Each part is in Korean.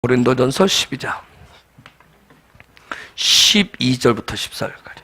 고린도전서 12장 12절부터 14절까지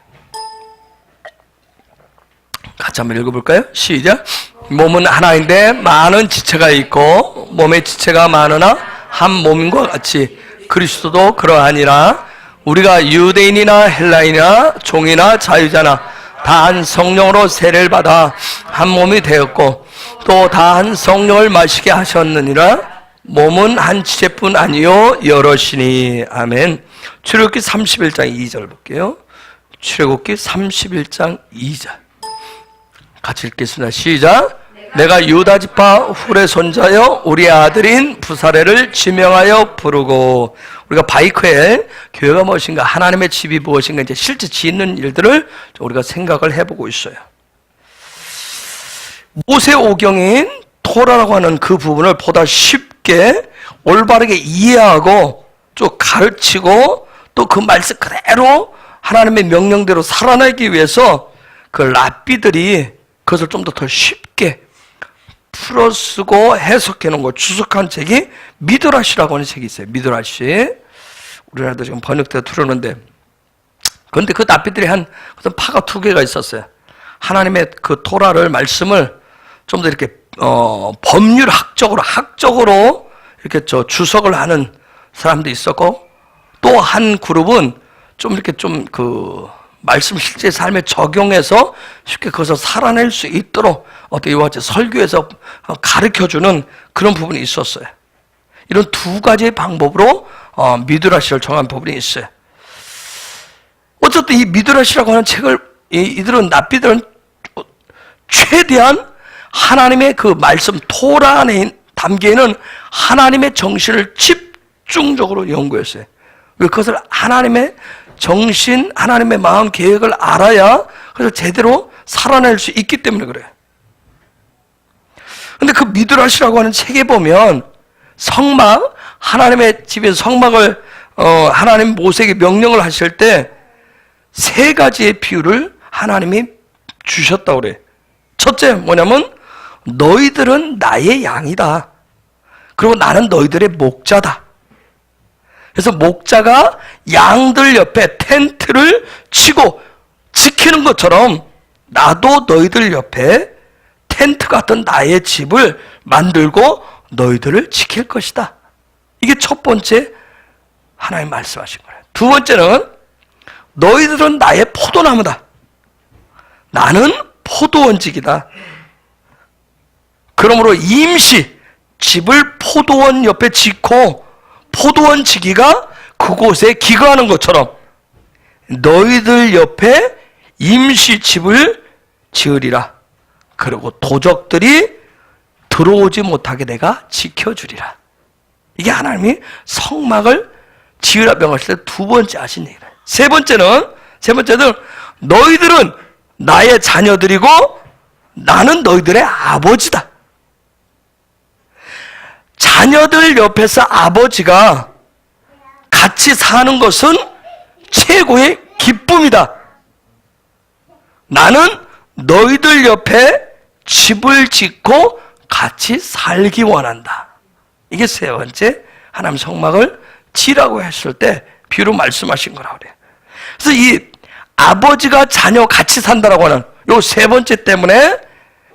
같이 한번 읽어볼까요? 시작. 몸은 하나인데 많은 지체가 있고 몸의 지체가 많으나 한 몸인과 같이 그리스도도 그러하니라. 우리가 유대인이나 헬라인이나 종이나 자유자나 다 한 성령으로 세례를 받아 한 몸이 되었고 또 다 한 성령을 마시게 하셨느니라. 몸은 한 지체뿐 아니요 여럿이니. 아멘. 출애굽기 31장 2절 볼게요. 출애굽기 31장 2절 같이 읽겠습니다. 시작. 내가 유다 지파 훌의 손자여 우리 아들인 부사레를 지명하여 부르고. 우리가 바이크에 교회가 무엇인가, 하나님의 집이 무엇인가, 이제 실제 짓는 일들을 우리가 생각을 해보고 있어요. 모세오경인 토라라고 하는 그 부분을 보다 쉽게 올바르게 이해하고 쭉 가르치고 또 그 말씀 그대로 하나님의 명령대로 살아내기 위해서 그 랍비들이 그것을 좀 더 쉽게 풀어쓰고 해석해 놓은 거 주석한 책이 미드라시라고 하는 책이 있어요. 미드라시. 우리나라도 지금 번역돼서 들어오는데, 그런데 그 랍비들이 한 파가 2개가 있었어요. 하나님의 그 토라를 말씀을 좀 더 이렇게 학적으로 이렇게 주석을 하는 사람도 있었고, 또 한 그룹은 좀 이렇게 그 말씀 실제 삶에 적용해서 쉽게 그것을 살아낼 수 있도록 어떻게 이와 같이 설교에서 가르쳐주는 그런 부분이 있었어요. 이런 2가지의 방법으로 미드라시를 정한 부분이 있어요. 어쨌든 이 미드라시라고 하는 책을 이들은 랍비들은 최대한 하나님의 그 말씀 토라 안에 담겨있는 하나님의 정신을 집중적으로 연구했어요. 왜? 그것을 하나님의 정신, 하나님의 마음 계획을 알아야 그래서 제대로 살아낼 수 있기 때문에 그래요. 근데 그 미드라시라고 하는 책에 보면 성막, 하나님의 집에서 성막을 하나님 모세에게 명령을 하실 때 3가지의 비유를 하나님이 주셨다고 그래요. 첫째 뭐냐면 너희들은 나의 양이다. 그리고 나는 너희들의 목자다. 그래서 목자가 양들 옆에 텐트를 치고 지키는 것처럼 나도 너희들 옆에 텐트 같은 나의 집을 만들고 너희들을 지킬 것이다. 이게 첫 번째 하나님 말씀하신 거예요. 2번째는 너희들은 나의 포도나무다. 나는 포도원직이다. 그러므로 임시 집을 포도원 옆에 짓고 포도원 지기가 그곳에 기거하는 것처럼 너희들 옆에 임시 집을 지으리라. 그리고 도적들이 들어오지 못하게 내가 지켜주리라. 이게 하나님이 성막을 지으라 명하실 때 2번째 하신 얘기다. 세 번째는 너희들은 나의 자녀들이고 나는 너희들의 아버지다. 자녀들 옆에서 아버지가 같이 사는 것은 최고의 기쁨이다. 나는 너희들 옆에 집을 짓고 같이 살기 원한다. 이게 세 번째 하나님 성막을 지라고 했을 때 비유로 말씀하신 거라고 그래요. 그래서 이 아버지가 자녀 같이 산다라고 하는 요 3번째 때문에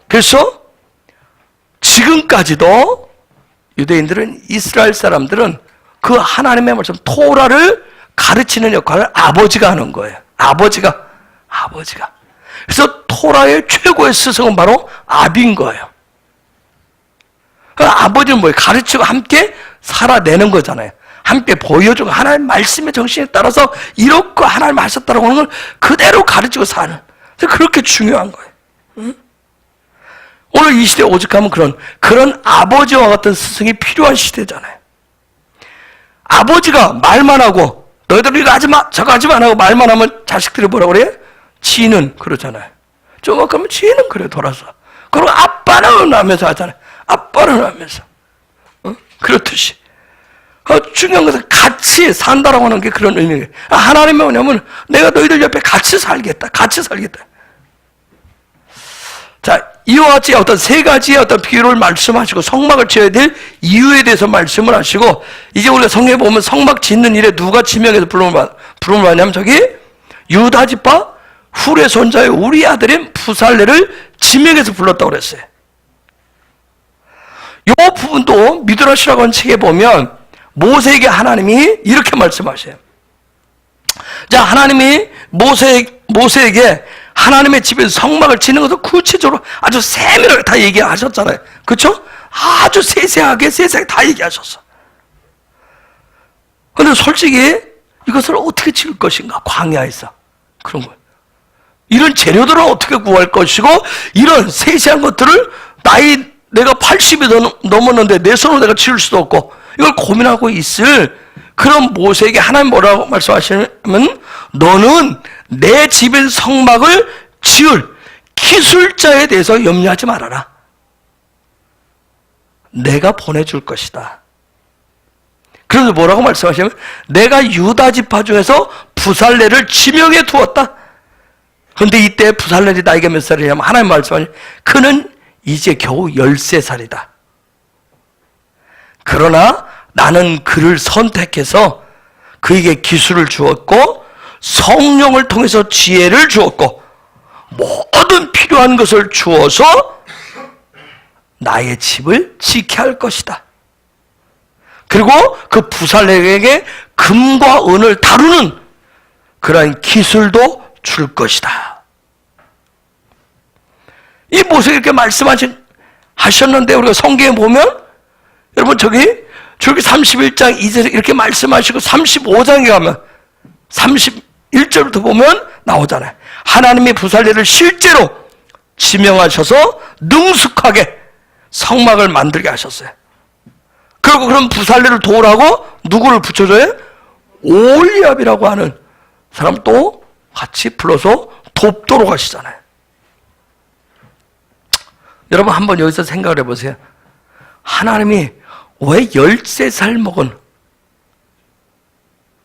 그래서 지금까지도 유대인들은, 이스라엘 사람들은 그 하나님의 말씀 토라를 가르치는 역할을 아버지가 하는 거예요. 아버지가. 그래서 토라의 최고의 스승은 바로 아비인 거예요. 아버지는 뭐예요? 가르치고 함께 살아내는 거잖아요. 함께 보여주고 하나님 말씀의 정신에 따라서 이렇게 하나님 하셨다라고 하는 걸 그대로 가르치고 사는. 그렇게 중요한 거예요. 응? 오늘 이 시대에 오직하면 그런 아버지와 같은 스승이 필요한 시대잖아요. 아버지가 말만 하고 너희들 이거 하지 마 저거 하지 마 하고 말만 하면 자식들이 뭐라고 그래요? 지는 그러잖아요. 조금만 지는 그래 돌아서. 그리고 아빠는 하면서 하잖아요. 아빠는 하면서. 그렇듯이 중요한 것은 같이 산다라고 하는 게 그런 의미예요. 하나님이 뭐냐면 내가 너희들 옆에 같이 살겠다. 자, 이와 같이 어떤 세 가지의 어떤 비유를 말씀하시고 성막을 지어야 될 이유에 대해서 말씀을 하시고, 이제 우리가 성경에 보면 성막 짓는 일에 누가 지명해서 부름을 받냐면 저기 유다 지파 훌의 손자의 우리 아들인 부살레를 지명해서 불렀다고 그랬어요. 이 부분도 미드라시라고 하는 책에 보면 모세에게 하나님이 이렇게 말씀하셔요. 자, 하나님이 모세에게 하나님의 집에서 성막을 짓는 것을 구체적으로 아주 세밀하게 다 얘기하셨잖아요. 그렇죠? 아주 세세하게 다 얘기하셨어. 그런데 솔직히 이것을 어떻게 지을 것인가? 광야에서 그런 거예요. 이런 재료들을 어떻게 구할 것이고, 이런 세세한 것들을 내가 80이 넘었는데 내 손으로 내가 지을 수도 없고, 이걸 고민하고 있을 그런 모세에게 하나님 뭐라고 말씀하시냐면, 너는 내 집인 성막을 지을 기술자에 대해서 염려하지 말아라. 내가 보내줄 것이다. 그래서 뭐라고 말씀하시냐면, 내가 유다 지파 중에서 부살레를 지명해 두었다. 그런데 이때 부살렐이 나이가 몇 살이냐면 하나님 말씀하시면 그는 이제 겨우 13살이다. 그러나 나는 그를 선택해서 그에게 기술을 주었고 성령을 통해서 지혜를 주었고 모든 필요한 것을 주어서 나의 집을 지켜야 할 것이다. 그리고 그 부살렐에게 금과 은을 다루는 그러한 기술도 줄 것이다. 이 모세가 이렇게 말씀하셨는데 우리가 성경에 보면 여러분 저기 31장 2절에 이렇게 말씀하시고 35장에 가면 31절부터 보면 나오잖아요. 하나님이 부살렐을 실제로 지명하셔서 능숙하게 성막을 만들게 하셨어요. 그리고 그런 부살렐을 도우라고 누구를 붙여줘요? 오홀리압이라고 하는 사람 또 같이 불러서 돕도록 하시잖아요. 여러분 한번 여기서 생각을 해보세요. 하나님이 왜 13살 먹은,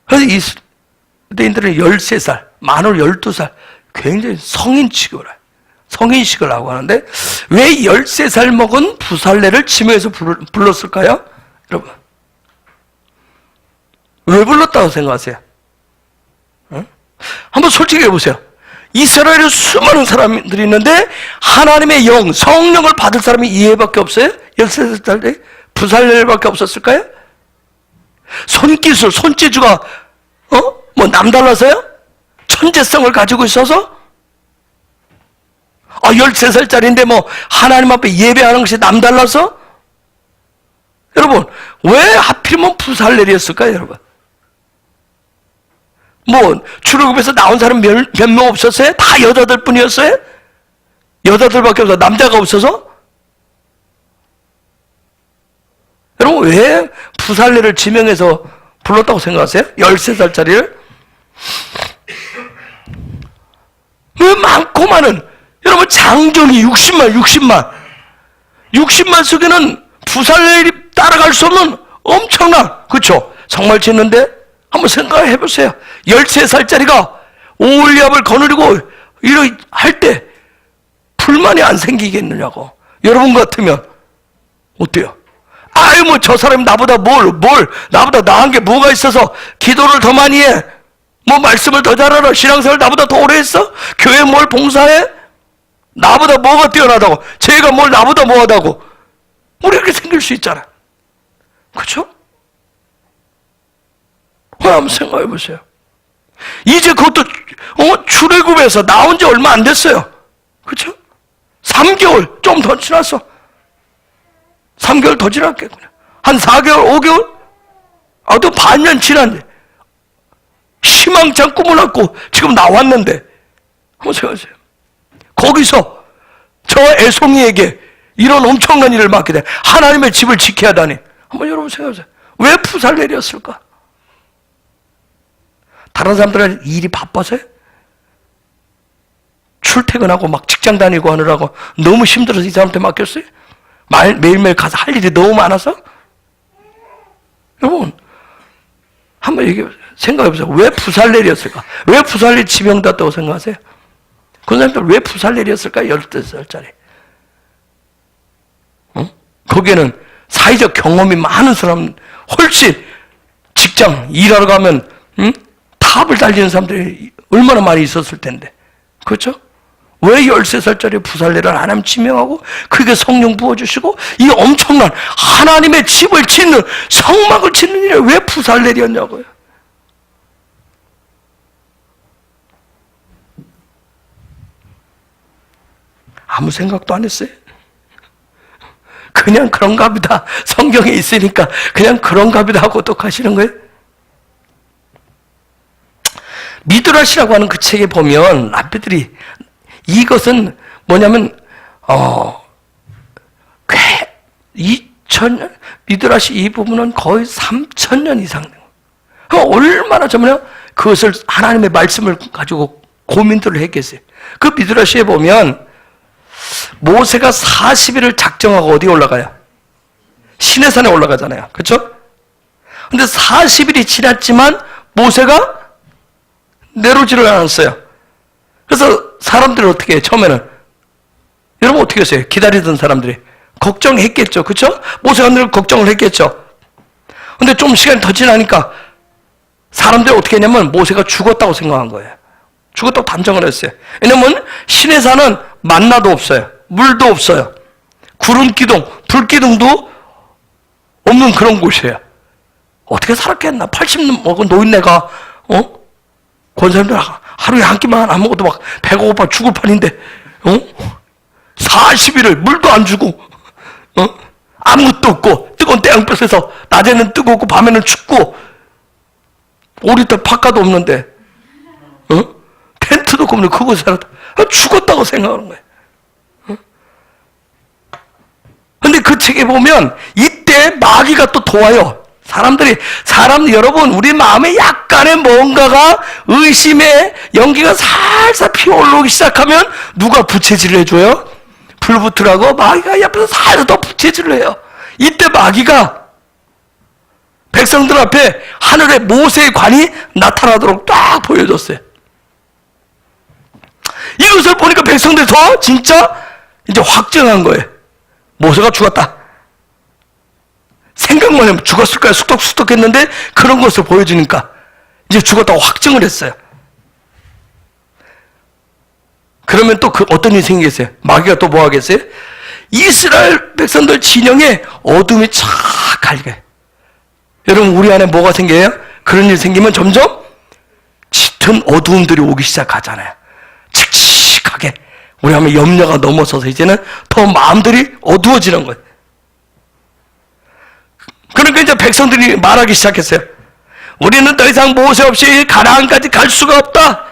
그래서 이스라엘인들은 13살, 만으로 12살 굉장히 성인식을 하고 하는데 왜 13살 먹은 부살렐을 지명해서 불렀을까요? 여러분 왜 불렀다고 생각하세요? 응? 한번 솔직히 해보세요. 이스라엘에 수많은 사람들이 있는데 하나님의 영, 성령을 받을 사람이 이해밖에 없어요? 13살짜리 부살렐밖에 없었을까요? 손기술, 손재주가 뭐 남달라서요? 천재성을 가지고 있어서? 13살짜리인데 뭐 하나님 앞에 예배하는 것이 남달라서? 여러분 왜 하필이면 부살렐이었을까요? 여러분 뭐 출애굽에서 나온 사람 몇 명 없었어요? 다 여자들 뿐이었어요? 여자들밖에 없어서 남자가 없어서? 여러분 왜 부살렐을 지명해서 불렀다고 생각하세요? 13살짜리를? 왜 많고 많은 여러분 장정이 60만 속에는 부살렐이 따라갈 수 없는 엄청난, 그렇죠? 정말 짓는데 한번 생각해 보세요. 13살짜리가 오홀리압을 거느리고 이렇게 할 때 불만이 안 생기겠느냐고. 여러분 같으면 어때요? 아유 뭐 저 사람이 나보다 나보다 나은 게 뭐가 있어서 기도를 더 많이 해? 뭐 말씀을 더 잘 알아? 신앙생활 나보다 더 오래 했어? 교회 뭘 봉사해? 나보다 뭐가 뛰어나다고? 쟤가 뭘 나보다 뭐하다고? 우리 이렇게 생길 수 있잖아. 그렇죠? 한번 생각해 보세요. 이제 그것도 출애굽에서 나온 지 얼마 안 됐어요. 그렇죠? 3개월 좀 더 지났어. 3개월 더 지났겠구나. 한 4개월, 5개월? 또 반년 지났네. 희망찬 꿈을 안고 지금 나왔는데 한번 생각하세요. 거기서 저 애송이에게 이런 엄청난 일을 맡게 돼. 하나님의 집을 지켜야 하다니. 한번 여러분 생각하세요. 왜 부살렐이었을까? 다른 사람들은 일이 바빠서요? 출퇴근하고 막 직장 다니고 하느라고 너무 힘들어서 이 사람한테 맡겼어요? 매일매일 가서 할 일이 너무 많아서? 여러분 한번 생각해보세요. 왜 부살렐이었을까? 왜 부살렐 지명받았다고 생각하세요? 그 사람들 왜 부살렐이었을까? 13살짜리 거기에는 사회적 경험이 많은 사람, 훨씬 직장 일하러 가면 탑을 달리는 사람들이 얼마나 많이 있었을 텐데, 그렇죠? 왜 13살짜리 부살레를 하나님 지명하고 그게 성령 부어주시고 이 엄청난 하나님의 집을 짓는, 성막을 짓는 일에 왜 부살레였냐고요. 아무 생각도 안 했어요. 그냥 그런가 보다, 성경에 있으니까 그냥 그런가 보다 하고 또 가시는 거예요. 미드라시라고 하는 그 책에 보면 랍비들이, 이것은 뭐냐면 꽤 2000년, 미드라시 이 부분은 거의 3000년 이상, 얼마나 정말 그것을 하나님의 말씀을 가지고 고민들을 했겠어요. 그 미드라시에 보면 모세가 40일을 작정하고 어디에 올라가요? 시내산에 올라가잖아요. 그렇죠? 근데 40일이 지났지만 모세가 내려오지를 않았어요. 그래서 사람들이 어떻게 해요? 처음에는 여러분 어떻게 했어요? 기다리던 사람들이 걱정했겠죠. 그렇죠? 모세가 늘 걱정을 했겠죠. 근데 좀 시간이 더 지나니까 사람들이 어떻게 했냐면 모세가 죽었다고 생각한 거예요. 죽었다고 단정을 했어요. 왜냐면 시내산은 만나도 없어요. 물도 없어요. 구름 기둥, 불 기둥도 없는 그런 곳이에요. 어떻게 살았겠나? 80 먹은 노인네가 권사님들 하루에 한 끼만 안 먹어도 막 배가 고파 죽을 판인데 40일을 물도 안 주고 아무것도 없고 뜨거운 태양볕에서 낮에는 뜨겁고 밤에는 춥고 오리털 파카도 없는데 텐트도 없는데 그곳에 살았다. 죽었다고 생각하는 거예요. 근데 그 책에 보면 이때 마귀가 또 도와요. 여러분, 우리 마음에 약간의 뭔가가, 의심의 연기가 살살 피어올라오기 시작하면 누가 부채질을 해줘요? 불 붙으라고 마귀가 옆에서 살살 더 부채질을 해요. 이때 마귀가 백성들 앞에 하늘에 모세의 관이 나타나도록 딱 보여줬어요. 이것을 보니까 백성들이 더 진짜 이제 확증한 거예요. 모세가 죽었다. 생각만 하면 죽었을까요? 숙덕숙덕 했는데 그런 것을 보여주니까 이제 죽었다고 확증을 했어요. 그러면 또 어떤 일이 생기겠어요? 마귀가 또 뭐 하겠어요? 이스라엘 백성들 진영에 어둠이 쫙 갈게. 여러분, 우리 안에 뭐가 생겨요? 그런 일 생기면 점점 짙은 어두움들이 오기 시작하잖아요. 칙칙하게. 우리 안에 염려가 넘어서서 이제는 더 마음들이 어두워지는 거예요. 그러니까 이제 백성들이 말하기 시작했어요. 우리는 더 이상 모세 없이 가나안까지 갈 수가 없다.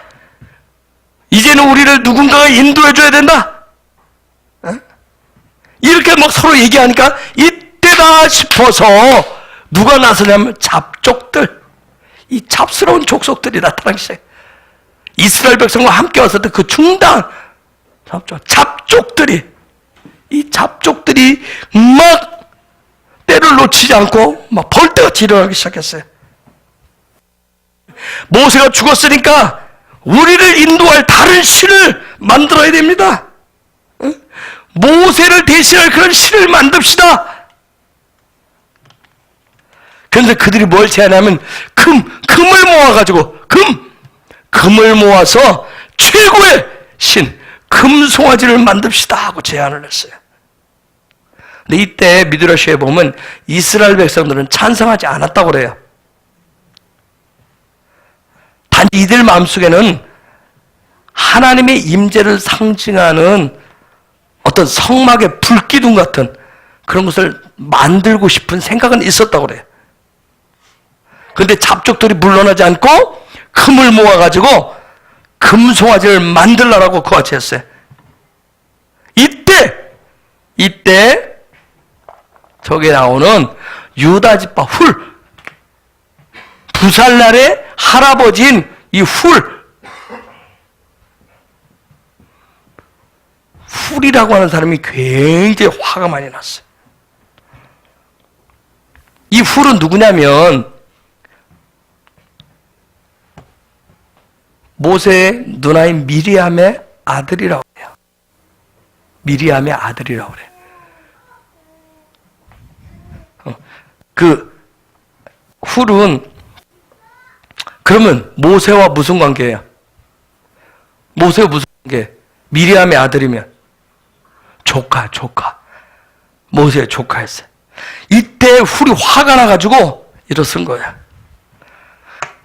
이제는 우리를 누군가가 인도해 줘야 된다. 이렇게 막 서로 얘기하니까 이때다 싶어서 누가 나서냐면 잡족들, 이 잡스러운 족속들이 나타나기 시작해요. 이스라엘 백성과 함께 왔을 때 그 중단 잡족들이, 이 잡족들이 막 때를 놓치지 않고 막 벌떼같이 일어나기 시작했어요. 모세가 죽었으니까 우리를 인도할 다른 신을 만들어야 됩니다. 모세를 대신할 그런 신을 만듭시다. 그런데 그들이 뭘 제안하면 금을 모아가지고 금을 모아서 최고의 신 금송아지를 만듭시다 하고 제안을 했어요. 근데 이때 미드라시에 보면 이스라엘 백성들은 찬성하지 않았다고 그래요. 단지 이들 마음속에는 하나님의 임재를 상징하는 어떤 성막의 불기둥 같은 그런 것을 만들고 싶은 생각은 있었다고 그래요. 그런데 잡족들이 물러나지 않고 금을 모아가지고 금송아지를 만들라라고 그같이 했어요. 이때 저게 나오는 유다지파 부살날의 할아버지인 이 훌이라고 하는 사람이 굉장히 화가 많이 났어요. 이 훌은 누구냐면 모세의 누나인 미리암의 아들이라고 해요. 미리암의 아들이라고 그래요. 그 훌은 그러면 모세와 무슨 관계예요? 모세와 무슨 관계? 미리암의 아들이면 조카. 모세의 조카였어요. 이때 훌이 화가 나가지고 일어선 거야.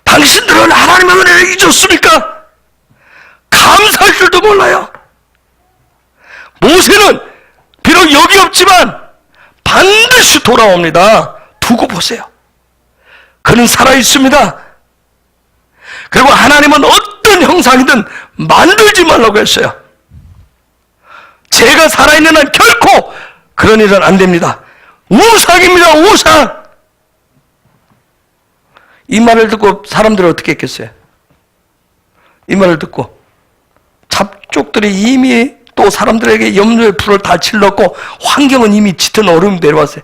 당신들은 하나님의 은혜를 잊었습니까? 감사할 줄도 몰라요. 모세는 비록 여기 없지만 반드시 돌아옵니다. 두고 보세요. 그는 살아있습니다. 그리고 하나님은 어떤 형상이든 만들지 말라고 했어요. 제가 살아있는 한 결코 그런 일은 안 됩니다. 우상입니다. 우상. 이 말을 듣고 사람들은 어떻게 했겠어요? 이 말을 듣고 잡족들이 이미 또 사람들에게 염려의 불을 다 질렀고 환경은 이미 짙은 얼음이 내려왔어요.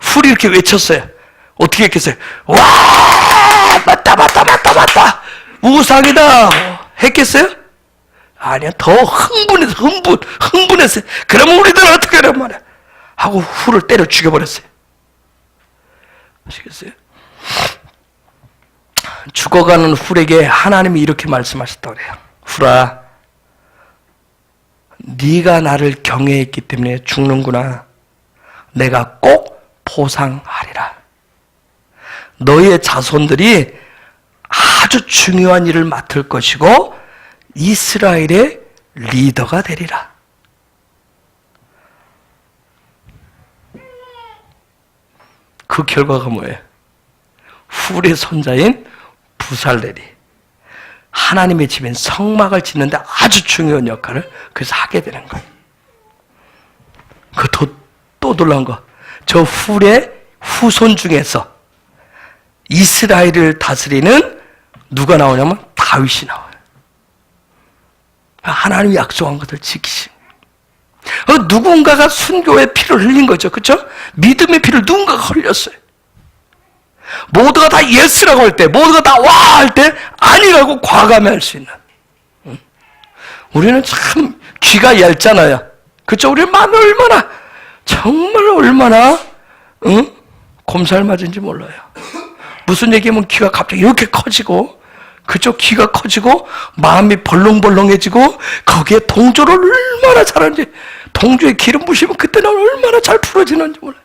훌이 이렇게 외쳤어요. 어떻게 했겠어요? 와, 맞다. 우상이다. 했겠어요? 아니야. 더 흥분했어요. 그러면 우리들은 어떻게 하란 말이야? 하고 훌을 때려 죽여버렸어요. 아시겠어요? 죽어가는 훌에게 하나님이 이렇게 말씀하셨다고 그래요. 훌아, 네가 나를 경외했기 때문에 죽는구나. 내가 꼭 보상하리라. 너의 자손들이 아주 중요한 일을 맡을 것이고 이스라엘의 리더가 되리라. 그 결과가 뭐예요? 훌의 손자인 부살렐이 하나님의 집인 성막을 짓는데 아주 중요한 역할을 그래서 하게 되는 거예요. 또 놀라운 거, 저 훌의 후손 중에서 이스라엘을 다스리는 누가 나오냐면 다윗이 나와요. 하나님이 약속한 것을 지키신. 누군가가 순교의 피를 흘린 거죠. 그렇죠? 믿음의 피를 누군가가 흘렸어요. 모두가 다 예스라고 할 때, 모두가 다 와 할 때 아니라고 과감할 수 있는. 우리는 참 귀가 얇잖아요. 그렇죠? 우리는 얼마나 곰살 맞은지 몰라요. 무슨 얘기하면 귀가 갑자기 이렇게 커지고, 그쪽 귀가 커지고 마음이 벌렁벌렁해지고 거기에 동조를 얼마나 잘하는지, 동조에 기름 부시면 그때는 얼마나 잘 풀어지는지 몰라요.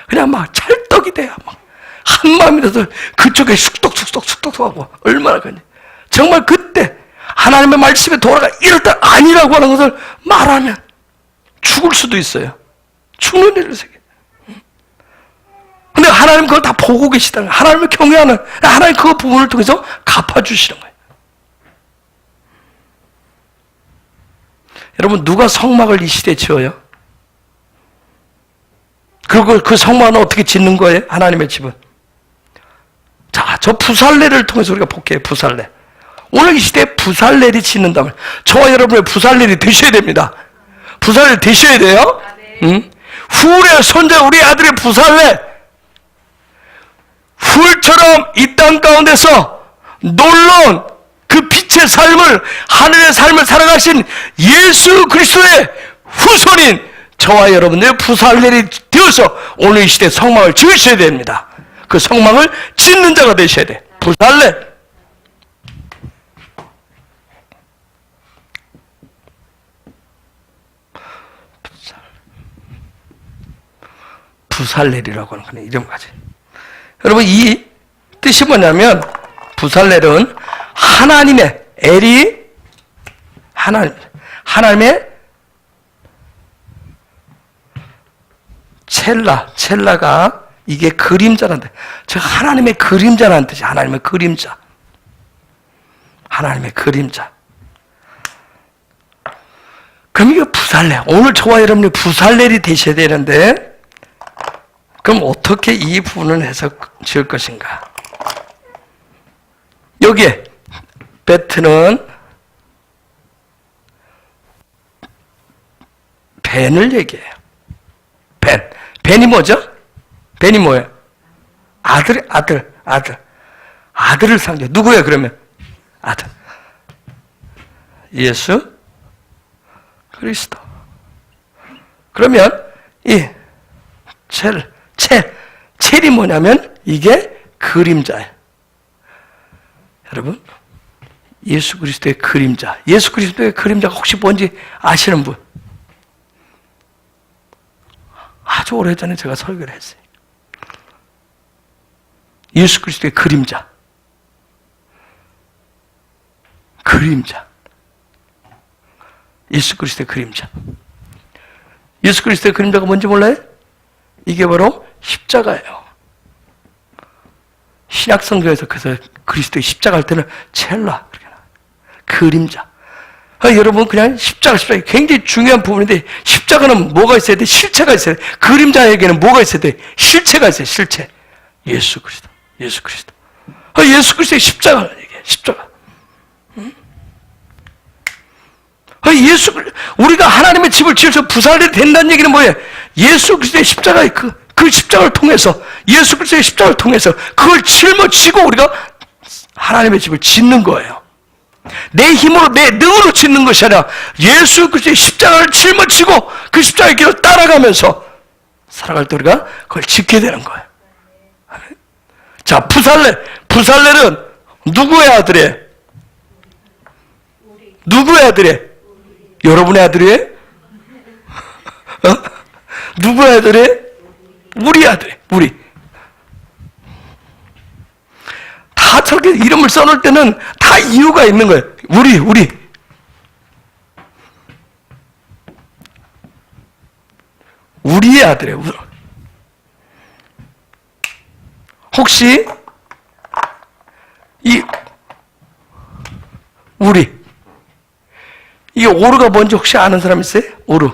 그냥 막 찰떡이 돼요. 막 한마음이 돼서 그쪽에 쑥덕 하고 얼마나 그러니. 정말 그때 하나님의 말씀에 돌아가 이럴 때 아니라고 하는 것을 말하면 죽을 수도 있어요. 죽는 일을 생겨. 근데 하나님 그걸 다 보고 계시다는 거예요. 하나님을 경외하는, 하나님 그 부분을 통해서 갚아주시는 거예요. 여러분, 누가 성막을 이 시대에 지어요? 그리고 그 성막은 어떻게 짓는 거예요? 하나님의 집은. 자, 저 부살렐을 통해서 우리가 볼게요. 부살렐. 오늘 이 시대에 부살렐이 짓는다면 저와 여러분의 부살렐이 되셔야 됩니다. 부살렐 되셔야 돼요. 응? 훌의 손자 우리 아들의 부살렐. 훌처럼 이 땅 가운데서 놀라운 그 빛의 삶을, 하늘의 삶을 살아가신 예수 그리스도의 후손인 저와 여러분들의 부살렐이 되어서 오늘 이 시대에 성막을 지으셔야 됩니다. 그 성막을 짓는 자가 되셔야 돼. 부살렐. 부살렐이라고 하는 거는 이름까지. 여러분, 이 뜻이 뭐냐면 부살렐은 하나님의, 엘이 하나님의 첼라가 이게 그림자라는 뜻. 즉 하나님의 그림자라는 뜻이. 하나님의 그림자. 하나님의 그림자. 그럼 이게 부살렐. 오늘 저와 여러분이 부살렐이 되셔야 되는데, 그럼 어떻게 이 부분을 해서 지을 것인가? 여기에 베트는 벤을 얘기해요. 벤이 뭐죠? 벤이 뭐예요? 아들을 상징해. 누구예요, 그러면? 아들. 예수 그리스도. 그러면 이 첼이 뭐냐면 이게 그림자예요. 여러분, 예수 그리스도의 그림자. 예수 그리스도의 그림자가 혹시 뭔지 아시는 분? 아주 오래전에 제가 설교를 했어요. 예수 그리스도의 그림자. 그림자. 예수 그리스도의 그림자. 예수 그리스도의 그림자가 뭔지 몰라요? 이게 바로 십자가예요. 신약 성경에서 그래서 그리스도의 십자가 할 때는 첼라 그림자. 여러분 그냥 십자가 굉장히 중요한 부분인데 십자가는 뭐가 있어야 돼? 실체가 있어야 돼. 그림자에게는 뭐가 있어야 돼? 실체가 있어요. 실체. 예수 그리스도. 예수 그리스도. 예수 그리스도의 십자가라는 얘기예요. 십자가. 우리가 하나님의 집을 지어서 부살이 된다는 얘기는 뭐예요? 예수 그리스도의 십자가의 그 십자가를 통해서, 예수 그리스도의 십자가를 통해서 그걸 짊어지고 우리가 하나님의 집을 짓는 거예요. 내 힘으로, 내 능으로 짓는 것이 아니라 예수 그리스도의 십자가를 짊어지고 그 십자가의 길을 따라가면서 살아갈 때 우리가 그걸 짓게 되는 거예요. 자, 부살렐은 누구의 아들이에요? 누구의 아들이에요? 여러분의 아들이에요? 누구의 아들이에요? 우리 아들이에요. 우리. 다 저렇게 이름을 써놓을 때는 다 이유가 있는 거예요. 우리. 우리의 아들이에요. 혹시 이 오르가 뭔지 혹시 아는 사람 있어요? 오르.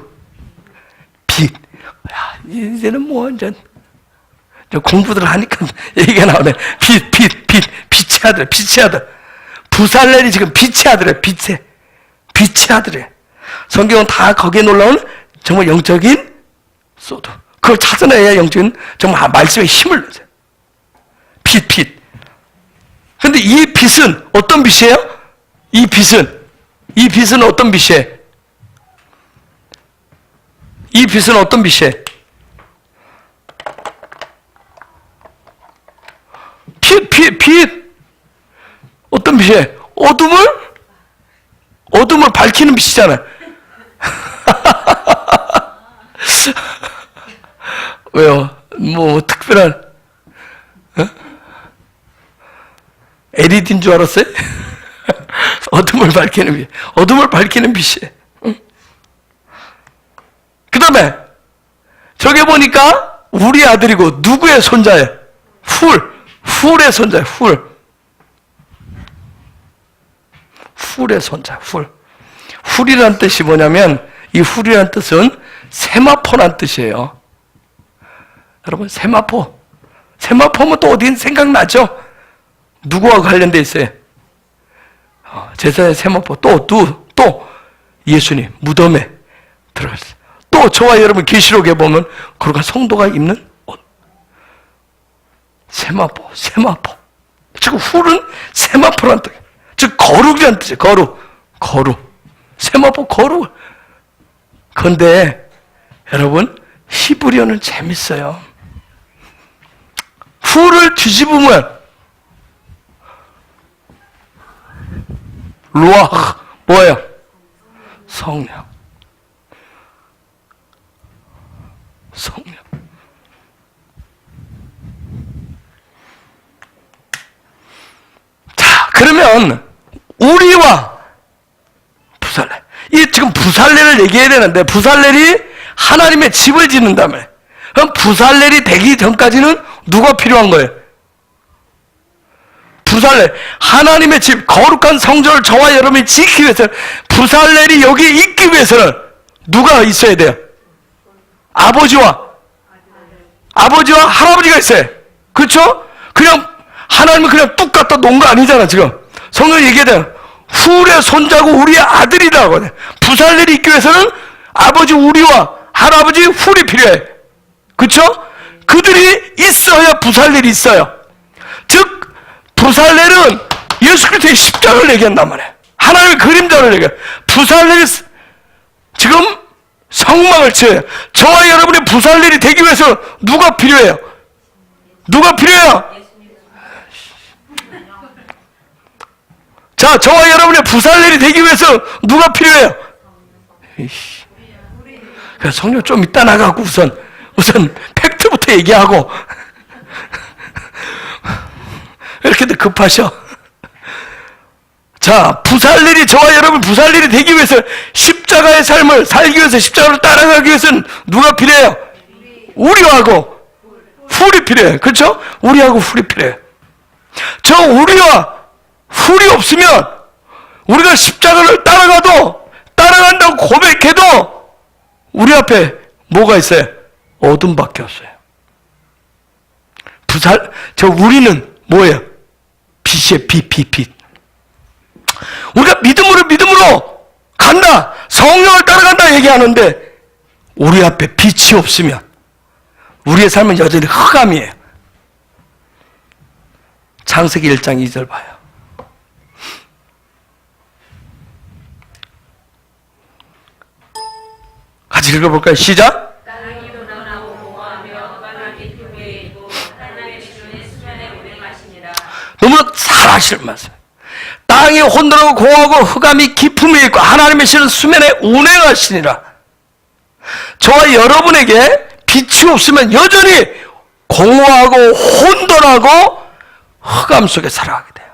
빛. 야, 이제는 뭐 완전 공부들 하니까 얘기가 나오네. 빛의 아들. 부살렐이 지금 빛의 아들이에요. 빛의 아들이에요. 성경은 다 거기에 놀라운 정말 영적인 소드. 그걸 찾아내야 영적인 정말 말씀에 힘을 내세요. 빛. 근데 이 빛은 어떤 빛이에요? 이 빛은 어떤 빛이에요? 이 빛은 어떤 빛이에요? 빛. 어떤 빛이에요? 어둠을 밝히는 빛이잖아요. 왜요? 뭐 특별한 LED인 줄 알았어요? 어둠을 밝히는 빛이에요. 그 다음에 저기 보니까 우리 아들이고 누구의 손자예요? 훌의 손자예요. 훌의 손자. 훌이라는 뜻이 뭐냐면 이 훌이라는 뜻은 세마포란 뜻이에요. 여러분 세마포면 또 어디 생각나죠? 누구와 관련돼 있어요? 제사의 세마포. 또 예수님 무덤에 들어갔어요. 또 저와 여러분 계시록에 보면 그러가 성도가 입는 옷. 세마포. 지금 훌은 세마포란 뜻. 즉 거룩이란 뜻이에요. 거룩. 세마포 거룩. 그런데 여러분 히브리어는 재밌어요. 훌을 뒤집으면 루아흐 뭐예요? 성령. 자, 그러면 우리와 부살렐. 이 지금 부살렐을 얘기해야 되는데 부살렐이 하나님의 집을 짓는다며. 그럼 부살렐이 되기 전까지는 누가 필요한 거예요? 부살렐, 하나님의 집, 거룩한 성전을 저와 여러분이 지키기 위해서 부살렐이 여기에 있기 위해서는 누가 있어야 돼요? 아버지와 할아버지가 있어요. 그렇죠? 그냥 하나님은 그냥 뚝 갖다 놓은 거 아니잖아. 지금 성경이 얘기하잖아. 훌의 손자고 우리의 아들이라고 하네. 부살렐이 있기 위해서는 아버지 우리와 할아버지 훌이 필요해. 그렇죠? 그들이 있어야 부살렐이 있어요. 즉 부살렐은 예수 그리스도의 십자가를 얘기한단 말이에요. 하나님의 그림자를 얘기해요. 부살렐이 지금 성막을 지어요. 저와 여러분이 부살렐이 되기 위해서 누가 필요해요? 누가 필요해요? 자, 저와 여러분의 부살렐이 되기 위해서 누가 필요해요? 성령 좀 이따 나가고 우선 팩트부터 얘기하고 왜 이렇게 급하셔? 자, 부살렐이 저와 여러분 부살렐이 되기 위해서 십자가의 삶을 살기 위해서 십자가를 따라가기 위해서는 누가 필요해요? 우리하고 훌이 필요해요. 그렇죠? 우리하고 훌이 필요해요. 저 우리와 훌이 없으면 우리가 십자가를 따라간다고 고백해도 우리 앞에 뭐가 있어요? 어둠밖에 없어요. 저 우리는 뭐예요? 빛이에요. 빛. 우리가 믿음으로 간다, 성령을 따라간다 얘기하는데 우리 앞에 빛이 없으면 우리의 삶은 여전히 흑암이에요. 창세기 1장 2절 봐요. 같이 읽어볼까요? 시작. 너무 살아실 말씀. 땅이 혼돈하고 공허하고 흑암이 깊음이 있고 하나님의 신은 수면에 운행하시니라. 저와 여러분에게 빛이 없으면 여전히 공허하고 혼돈하고 흑암 속에 살아가게 돼요.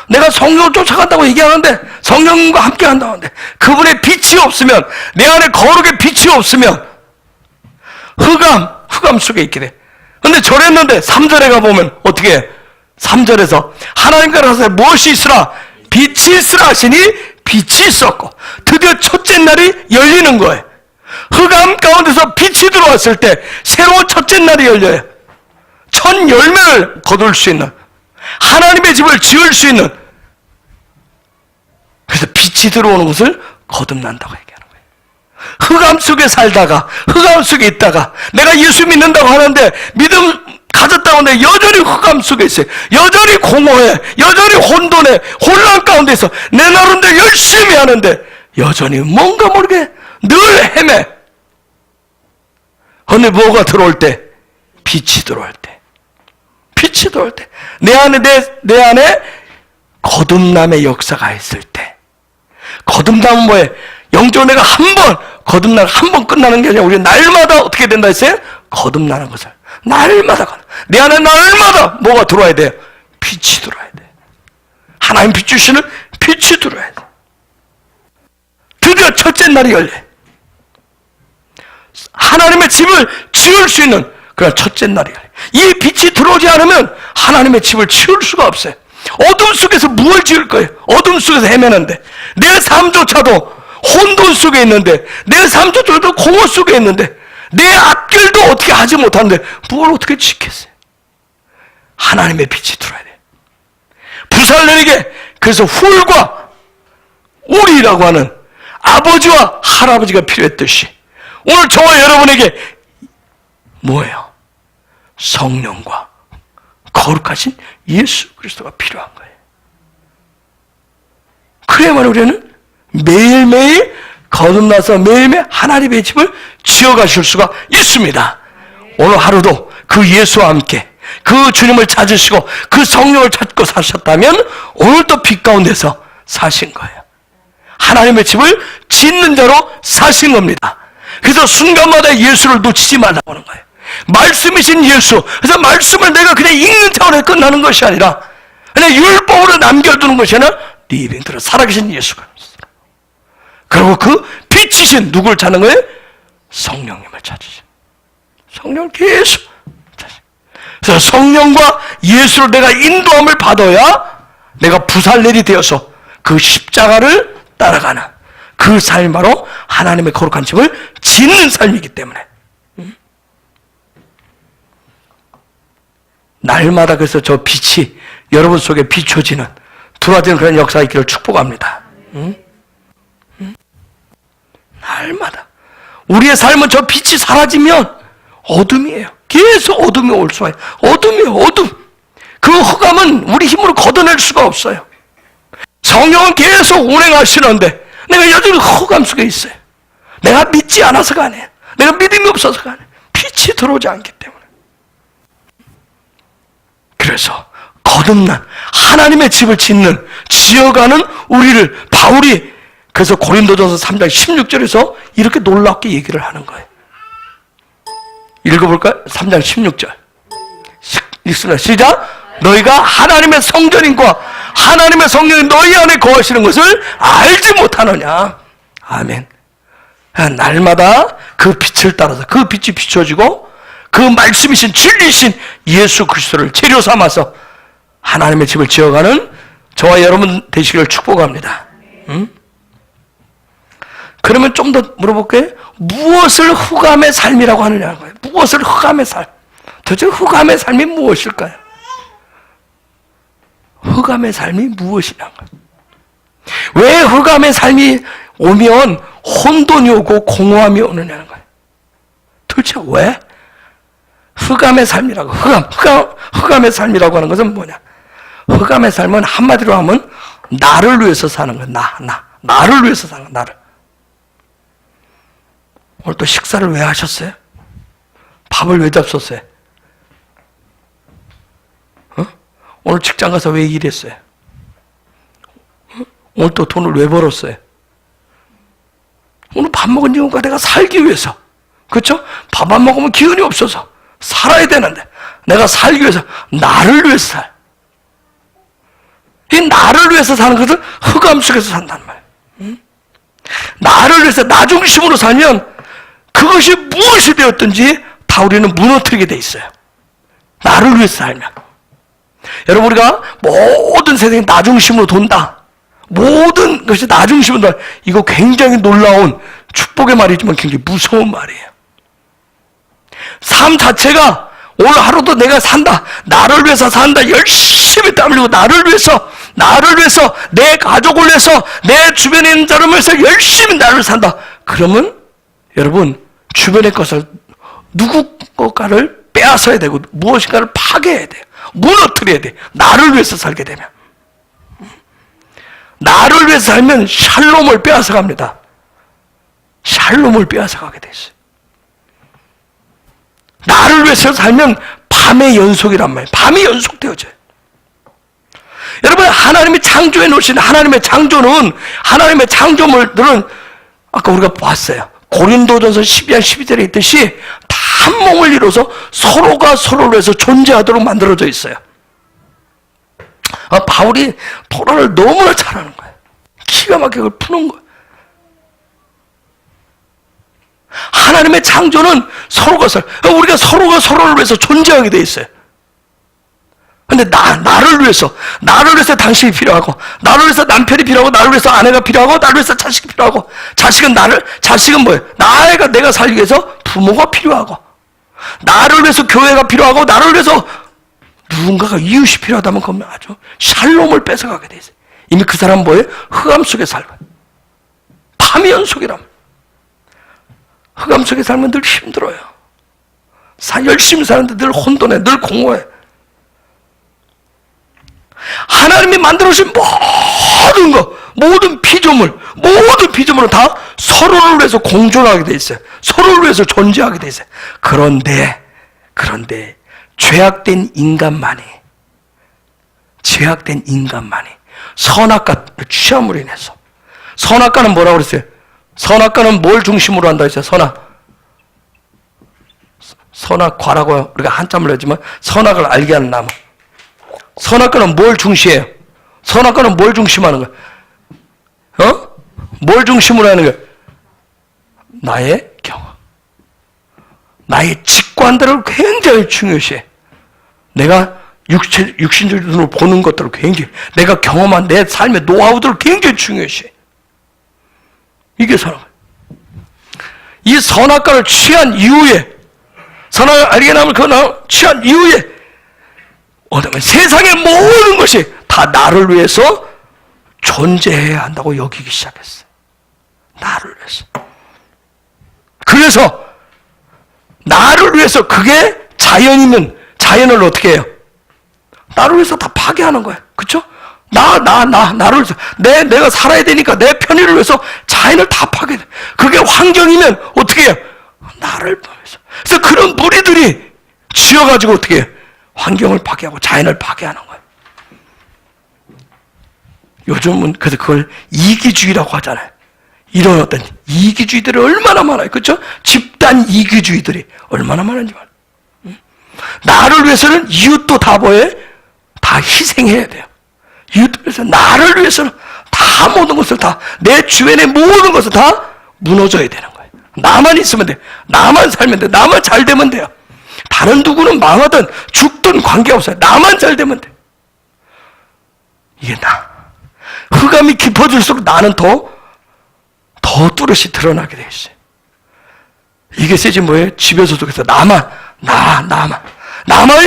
내가 성령을 쫓아간다고 얘기하는데, 성령과 함께 한다고 하는데 그분의 빛이 없으면, 내 안에 거룩의 빛이 없으면 흑암 속에 있게 돼. 근데 저랬는데 3절에 가보면 어떻게 해? 3절에서 하나님께서 무엇이 있으라? 빛이 있으라 하시니 빛이 있었고 드디어 첫째 날이 열리는 거예요. 흑암 가운데서 빛이 들어왔을 때 새로운 첫째 날이 열려요. 첫 열매를 거둘 수 있는, 하나님의 집을 지을 수 있는, 그래서 빛이 들어오는 것을 거듭난다고 얘기하는 거예요. 흑암 속에 살다가, 흑암 속에 있다가 내가 예수 믿는다고 하는데, 믿음 가졌다고 하는데 여전히 흑암 속에 있어요. 여전히 공허해, 여전히 혼돈해, 혼란 가운데서 내 나름대로 열심히 하는데 여전히 뭔가 모르게 늘 헤매. 근데 뭐가 들어올 때? 빛이 들어올 때. 빛이 들어올 때. 내 안에 거듭남의 역사가 있을 때. 거듭남은 뭐예요? 영적으로 내가 한 번 끝나는 게 아니라 우리 날마다 어떻게 된다 했어요? 거듭나는 것을. 날마다, 내 안에 날마다 뭐가 들어와야 돼요? 빛이 들어와야 돼. 하나님 빛 주시는 빛이 들어와야 돼. 드디어 첫째 날이 열려. 하나님의 집을 지을 수 있는 그런 첫째 날이 열려. 이 빛이 들어오지 않으면 하나님의 집을 지을 수가 없어요. 어둠 속에서 무엇을 지을 거예요? 어둠 속에서 헤매는데, 내 삶조차도 혼돈 속에 있는데, 내 삶조차도 공허 속에 있는데, 내 앞길도 어떻게 하지 못하는데 뭘 어떻게 지켰어요? 하나님의 빛이 들어야 돼. 부살렐에게 그래서 훌과 우리라고 하는 아버지와 할아버지가 필요했듯이 오늘 저와 여러분에게 뭐예요? 성령과 거룩하신 예수 그리스도가 필요한 거예요. 그래야만 우리는 매일매일 거듭나서 매일매일 하나님의 집을 지어가실 수가 있습니다. 오늘 하루도 그 예수와 함께 그 주님을 찾으시고 그 성령을 찾고 사셨다면 오늘도 빛 가운데서 사신 거예요. 하나님의 집을 짓는 자로 사신 겁니다. 그래서 순간마다 예수를 놓치지 말라고 하는 거예요. 말씀이신 예수. 그래서 말씀을 내가 그냥 읽는 차원에 끝나는 것이 아니라 그냥 율법으로 남겨두는 것이 아니라 리빙트로 살아계신 예수가. 그리고 그 빛이신 누굴 찾는 거예요? 성령님을 찾으신. 성령 계속 찾으신. 그래서 성령과 예수를 내가 인도함을 받아야 내가 부살렐이 되어서 그 십자가를 따라가는 그 삶, 바로 하나님의 거룩한 집을 짓는 삶이기 때문에 날마다 그래서 저 빛이 여러분 속에 비춰지는, 들어와지는 그런 역사가 있기를 축복합니다. 날마다 우리의 삶은 저 빛이 사라지면 어둠이에요. 계속 어둠이 올 수가 있어요. 어둠이에요. 어둠. 그 흑암은 우리 힘으로 걷어낼 수가 없어요. 성령은 계속 운행하시는데 내가 여전히 흑암 속에 있어요. 내가 믿지 않아서가 아니에요. 내가 믿음이 없어서가 아니에요. 빛이 들어오지 않기 때문에. 그래서 거듭난 하나님의 집을 지어가는 우리를 바울이 그래서 고린도전서 3장 16절에서 이렇게 놀랍게 얘기를 하는 거예요. 읽어볼까요? 3장 16절 읽습니다. 시작. 너희가 하나님의 성전인과 하나님의 성령이 너희 안에 거하시는 것을 알지 못하느냐. 아멘. 날마다 그 빛을 따라서 그 빛이 비춰지고 그 말씀이신 진리신 예수 그리스도를 재료 삼아서 하나님의 집을 지어가는 저와 여러분 되시기를 축복합니다. 그러면 좀 더 물어볼게요. 무엇을 흑암의 삶이라고 하느냐는 거예요. 무엇을 흑암의 삶? 도대체 흑암의 삶이 무엇일까요? 흑암의 삶이 무엇이냐는 거예요. 왜 흑암의 삶이 오면 혼돈이 오고 공허함이 오느냐는 거예요. 도대체 왜? 흑암의 삶이라고, 흑암의 삶이라고 하는 것은 뭐냐? 흑암의 삶은 한마디로 하면 나를 위해서 사는 거야. 나를 위해서 사는 거야. 나를. 오늘 또 식사를 왜 하셨어요? 밥을 왜 잡섰어요? 오늘 직장 가서 왜 일했어요? 오늘 또 돈을 왜 벌었어요? 오늘 밥 먹은 이유가 내가 살기 위해서. 그렇죠? 밥 안 먹으면 기운이 없어서 살아야 되는데 내가 살기 위해서 나를 위해서 살. 이 나를 위해서 사는 것은 흑암 속에서 산단 말이에요. 나를 위해서 나 중심으로 살면 그것이 무엇이 되었든지 다 우리는 무너뜨리게 돼 있어요. 나를 위해서 살면. 여러분, 우리가 모든 세상이 나 중심으로 돈다. 모든 것이 나 중심으로 돈다. 이거 굉장히 놀라운 축복의 말이지만 굉장히 무서운 말이에요. 삶 자체가 오늘 하루도 내가 산다. 나를 위해서 산다. 열심히 땀 흘리고 나를 위해서 내 가족을 위해서 내 주변에 있는 사람을 위해서 열심히 나를 산다. 그러면 여러분 주변의 것을 누구 것가를 빼앗아야 되고 무엇인가를 파괴해야 돼요. 무너뜨려야 돼요. 나를 위해서 살게 되면. 나를 위해서 살면 샬롬을 빼앗아갑니다. 샬롬을 빼앗아가게 돼 있어요. 나를 위해서 살면 밤의 연속이란 말이에요. 밤이 연속되어져요. 여러분, 하나님이 창조해 놓으신 하나님의 창조는, 하나님의 창조물들은 아까 우리가 봤어요. 고린도전서 12장 12절에 있듯이 다 한 몸을 이뤄서 서로가 서로를 위해서 존재하도록 만들어져 있어요. 바울이 토라를 너무나 잘하는 거예요. 기가 막히게 그걸 푸는 거예요. 하나님의 창조는 우리가 서로가 서로를 위해서 존재하게 돼 있어요. 근데 나를 위해서 당신이 필요하고, 나를 위해서 남편이 필요하고, 나를 위해서 아내가 필요하고, 나를 위해서 자식이 필요하고, 자식은 뭐예요? 내가 살기 위해서 부모가 필요하고, 나를 위해서 교회가 필요하고, 나를 위해서 누군가가 이웃이 필요하다면 그건 아주 샬롬을 뺏어가게 돼 있어요. 이미 그 사람은 뭐예요? 흑암 속에 살고, 밤이 연속이라면. 흑암 속에 살면 늘 힘들어요. 열심히 사는데 늘 혼돈해, 늘 공허해. 하나님이 만들어주신 모든 피조물은 다 서로를 위해서 공존하게 돼 있어요. 서로를 위해서 존재하게 돼 있어요. 그런데 죄악된 인간만이 선악과를 취함으로 인해서, 선악과는 뭐라고 그랬어요? 선악과는 뭘 중심으로 한다 했어요? 선악과라고 우리가 한참을 했지만 선악을 알게 하는 나무. 선악과는 뭘 중시해요? 선악과는 뭘 중심하는 거야? 뭘 중심으로 하는 거야? 나의 경험. 나의 직관들을 굉장히 중요시해. 내가 육신적으로 보는 것들을 굉장히, 내가 경험한 내 삶의 노하우들을 굉장히 중요시해. 이게 선악과. 이 선악과를 취한 이후에, 선악을 알게 나면 취한 이후에, 세상의 모든 것이 다 나를 위해서 존재해야 한다고 여기기 시작했어요. 나를 위해서. 그래서 나를 위해서, 그게 자연이면 자연을 어떻게 해요? 나를 위해서 다 파괴하는 거예요. 그렇죠? 나를 위해서, 내가 살아야 되니까 내 편의를 위해서 자연을 다 파괴해. 그게 환경이면 어떻게 해요? 나를 위해서. 그래서 그런 무리들이 지어가지고 어떻게 해요? 환경을 파괴하고 자연을 파괴하는 거예요. 요즘은 그래서 그걸 이기주의라고 하잖아요. 이런 어떤 이기주의들이 얼마나 많아요. 그렇죠? 집단 이기주의들이 얼마나 많은지 말이에요. 나를 위해서는 이웃도 다 뭐예요? 다 희생해야 돼요. 이웃을 위해서, 나를 위해서는 다 모든 것을 다, 내 주변의 모든 것을 다 무너져야 되는 거예요. 나만 있으면 돼. 나만 살면 돼. 나만 잘 되면 돼요. 다른 누구는 망하든 죽든 관계없어요. 나만 잘 되면 돼. 이게 나. 흑암이 깊어질수록 나는 더 뚜렷이 드러나게 돼 있어요. 이게 세지 뭐예요? 집에서도 그래서 나만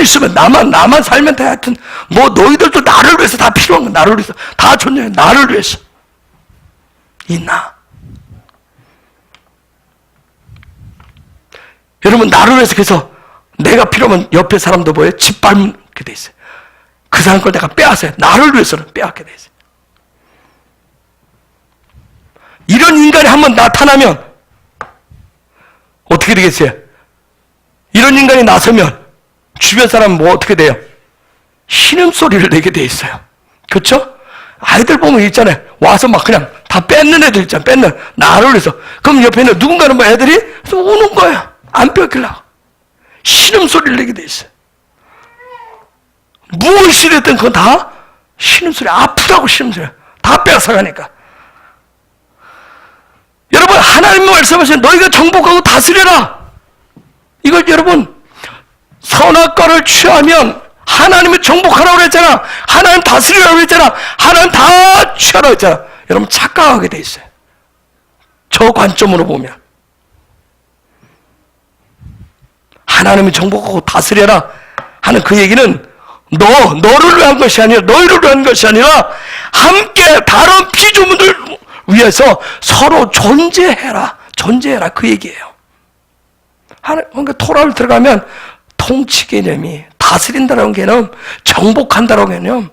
있으면 나만 살면 돼. 하여튼 뭐 너희들도 나를 위해서 다 필요한 거야. 나를 위해서 다 존재해. 나를 위해서. 이 나. 여러분, 나를 위해서 그래서 내가 필요하면 옆에 사람도 뭐예요? 짓밟게 돼 있어요. 그 사람 걸 내가 빼앗아요. 나를 위해서는 빼앗게 돼 있어요. 이런 인간이 한번 나타나면 어떻게 되겠어요? 이런 인간이 나서면 주변 사람은 뭐 어떻게 돼요? 신음소리를 내게 돼 있어요. 그렇죠? 아이들 보면 있잖아요. 와서 막 그냥 다 뺏는 애들 있잖아요. 나를 위해서. 그럼 옆에 있는 누군가는 뭐 애들이 우는 거야. 안 뺏기려고. 신음소리를 내게 돼 있어요. 무엇이 됐든 그건 다 신음소리, 아프다고 신음소리. 다 빼앗아가니까. 여러분, 하나님 말씀하신 너희가 정복하고 다스려라. 이걸 여러분, 선악과를 취하면 하나님을 정복하라고 그랬잖아. 하나님 다스리라고 그랬잖아. 하나님 다 취하라고 했잖아. 여러분, 착각하게 돼 있어요. 저 관점으로 보면. 하나님이 정복하고 다스려라 하는 그 얘기는 너를 위한 것이 아니라, 너희를 위한 것이 아니라 함께 다른 피조물들 위해서 서로 존재해라 그 얘기예요. 그러니까 토라를 들어가면 통치 개념이, 다스린다는 개념, 정복한다는 개념,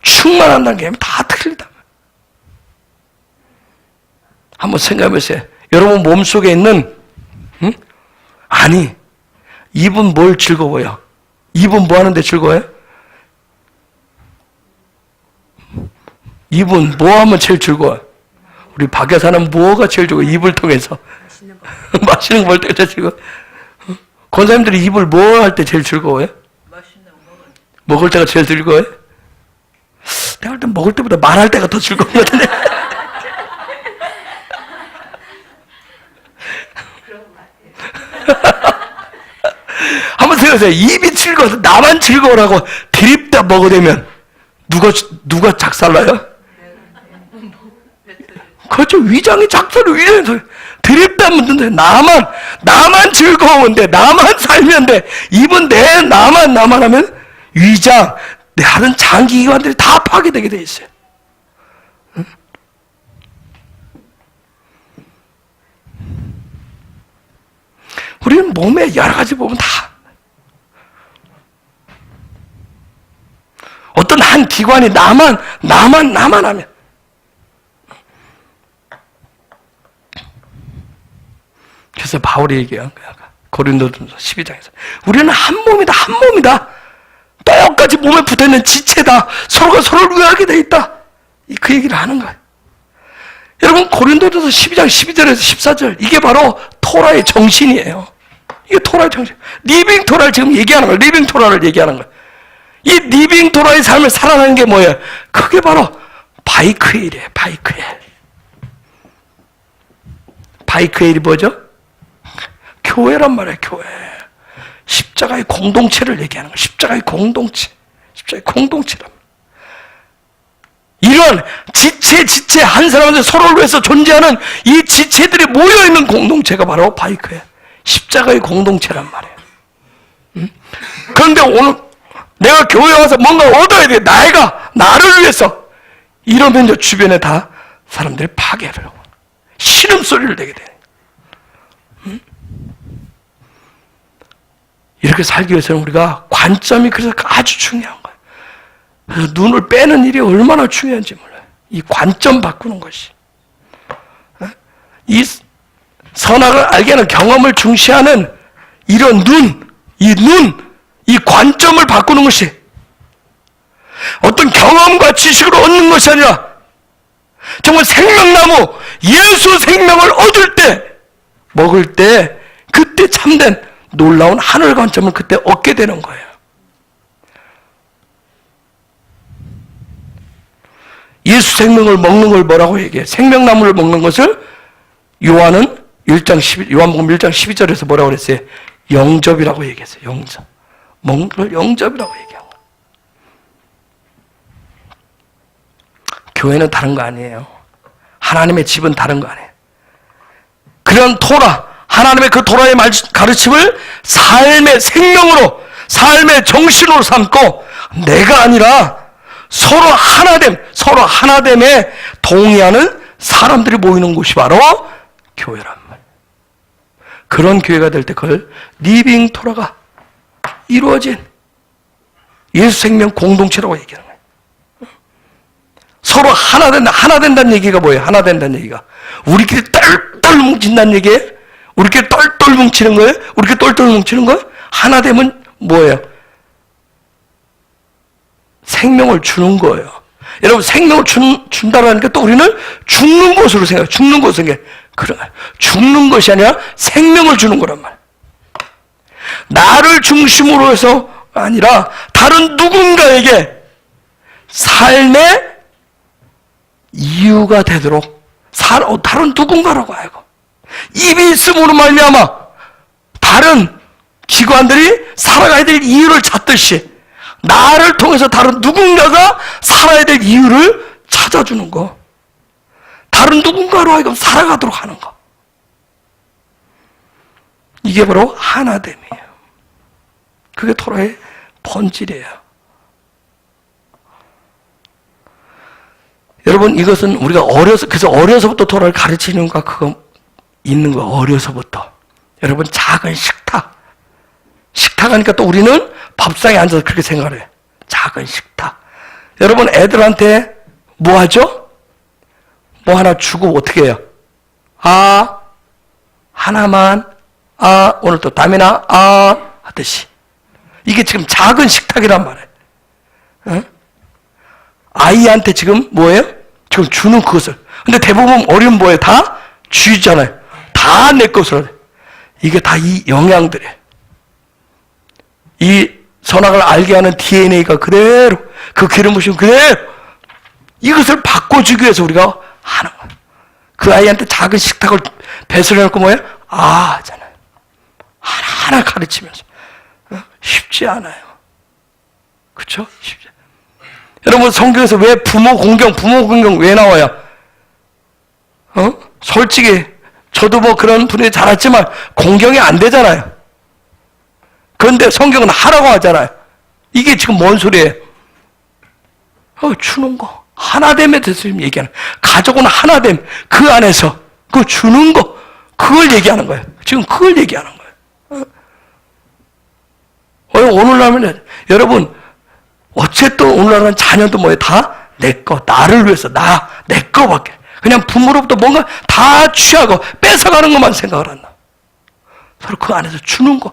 충만한다는 개념이 다 틀리다. 한번 생각해 보세요. 여러분 몸속에 있는 아니, 입은 뭘 즐거워요? 입은 뭐 하는데 즐거워요? 입은 뭐 하면 제일 즐거워요? 우리 박 여사는 뭐가 제일 즐거워요? 입을 통해서 맛있는 거 볼 때 제일 즐거워요. 권사님들이 입을 뭐 할 때 제일 즐거워요? 먹을 때가 제일 즐거워요? 내가 볼 때 먹을 때보다 말할 때가 더 즐거운 것 같은데. 한번 생각해보세요. 입이 즐거워서 나만 즐거워라고 드립다 먹어대면 누가 작살나요? 그렇죠. 위장이 작살을 위장해서 드립다 먹는데 나만 즐거운데, 나만 살면 돼. 입은 나만 하면 위장, 내 다른 장기기관들이 다 파괴되게 돼 있어요. 응? 우리는 몸에 여러 가지 보면 다 어떤 한 기관이 나만 하면, 그래서 바울이 얘기해요. 고린도전서 12장에서 우리는 한 몸이다. 똑같이 몸에 붙어있는 지체다. 서로가 서로를 위하게 돼 있다. 그 얘기를 하는 거예요. 여러분, 고린도전서 12장 12절에서 14절, 이게 바로 토라의 정신이에요. 이게 토라의 정신. 리빙 토라를 지금 얘기하는 거예요. 리빙 토라를 얘기하는 거예요. 이 리빙 토라의 삶을 살아가는 게 뭐예요? 그게 바로 바이크헬이에요. 바이크헬이 뭐죠? 교회란 말이에요. 교회. 십자가의 공동체를 얘기하는 거예요. 십자가의 공동체란 말이에요. 이런 지체 한 사람들 서로를 위해서 존재하는 이 지체들이 모여있는 공동체가 바로 바이크헬, 십자가의 공동체란 말이에요. 그런데 오늘 내가 교회 와서 뭔가 얻어야 돼. 나를 위해서. 이러면 이제 주변에 다 사람들이 파괴를 하고 신음소리를 내게 돼요. 이렇게 살기 위해서는 우리가 관점이 그래서 아주 중요한 거예요. 그래서 눈을 빼는 일이 얼마나 중요한지 몰라요. 이 관점 바꾸는 것이. 이 선악을 알게 하는 경험을 중시하는 이런 이 이 관점을 바꾸는 것이 어떤 경험과 지식으로 얻는 것이 아니라 정말 생명나무 예수 생명을 얻을 때, 먹을 때 그때 참된 놀라운 하늘 관점을 그때 얻게 되는 거예요. 예수 생명을 먹는 걸 뭐라고 얘기해? 생명나무를 먹는 것을 요한복음 1장 12절에서 뭐라고 그랬어요? 영접이라고 얘기했어요. 영접. 먹는 걸 영접이라고 얘기한 거예요. 교회는 다른 거 아니에요. 하나님의 집은 다른 거 아니에요. 그런 토라, 하나님의 그 토라의 가르침을 삶의 생명으로, 삶의 정신으로 삼고 내가 아니라 서로 하나됨에 동의하는 사람들이 모이는 곳이 바로 교회란 말이에요. 그런 교회가 될 때 그걸 리빙 토라가 이루어진 예수 생명 공동체라고 얘기하는 거예요. 서로 하나 된다는 얘기가 뭐예요? 하나 된다는 얘기가 우리끼리 똘똘 뭉친다는 얘기예요? 우리끼리 똘똘 뭉치는 거예요? 우리끼리 똘똘 뭉치는 거예요? 하나 되면 뭐예요? 생명을 주는 거예요. 여러분, 생명을 준다라니까 또 우리는 죽는 것으로 생각해요. 죽는 것으로 생각해요. 그래, 죽는 것이 아니라 생명을 주는 거란 말이에요. 나를 중심으로 해서 아니라 다른 누군가에게 삶의 이유가 되도록 다른 누군가라고 알고 입이 있음으로 말미암아 다른 기관들이 살아가야 될 이유를 찾듯이 나를 통해서 다른 누군가가 살아야 될 이유를 찾아주는 거, 다른 누군가로 하여금 살아가도록 하는 거, 이게 바로 하나됨이에요. 그게 토라의 본질이에요. 여러분, 이것은 우리가 그래서 어려서부터 토라를 가르치는 거 그거 있는 거, 어려서부터. 여러분, 작은 식탁 하니까 또 우리는 밥상에 앉아서 그렇게 생각을 해요. 작은 식탁. 여러분, 애들한테 뭐 하죠? 뭐 하나 주고 어떻게 해요? 하나만, 오늘 또 다미나, 하듯이. 이게 지금 작은 식탁이란 말이에요. 응? 아이한테 지금 뭐예요? 지금 주는 그것을. 근데 대부분 어려운 뭐예요? 다 쥐잖아요. 다 내 것으로. 이게 다 이 영양들이에요. 이 선악을 알게 하는 DNA가 그대로, 그 기름 부심 그대로 이것을 바꿔주기 위해서 우리가 하는 거예요. 그 아이한테 작은 식탁을 배설해놓고 뭐예요? 하잖아요. 하나하나 가르치면서. 쉽지 않아요. 그렇죠? 쉽지 않아요. 여러분, 성경에서 왜 부모 공경 왜 나와요? 솔직히 저도 뭐 그런 분이 자랐지만 공경이 안 되잖아요. 그런데 성경은 하라고 하잖아요. 이게 지금 뭔 소리예요? 주는 거. 하나됨에 대해서 얘기하는 거예요. 가족은 하나됨. 그 안에서 그 주는 거. 그걸 얘기하는 거예요. 지금 그걸 얘기하는 거예요. 오늘날은 여러분, 어쨌든 오늘날은 자녀도 뭐예요? 다 내 거, 나를 위해서, 내 거밖에. 그냥 부모로부터 뭔가 다 취하고 뺏어가는 것만 생각을 한다. 서로 그 안에서 주는 거,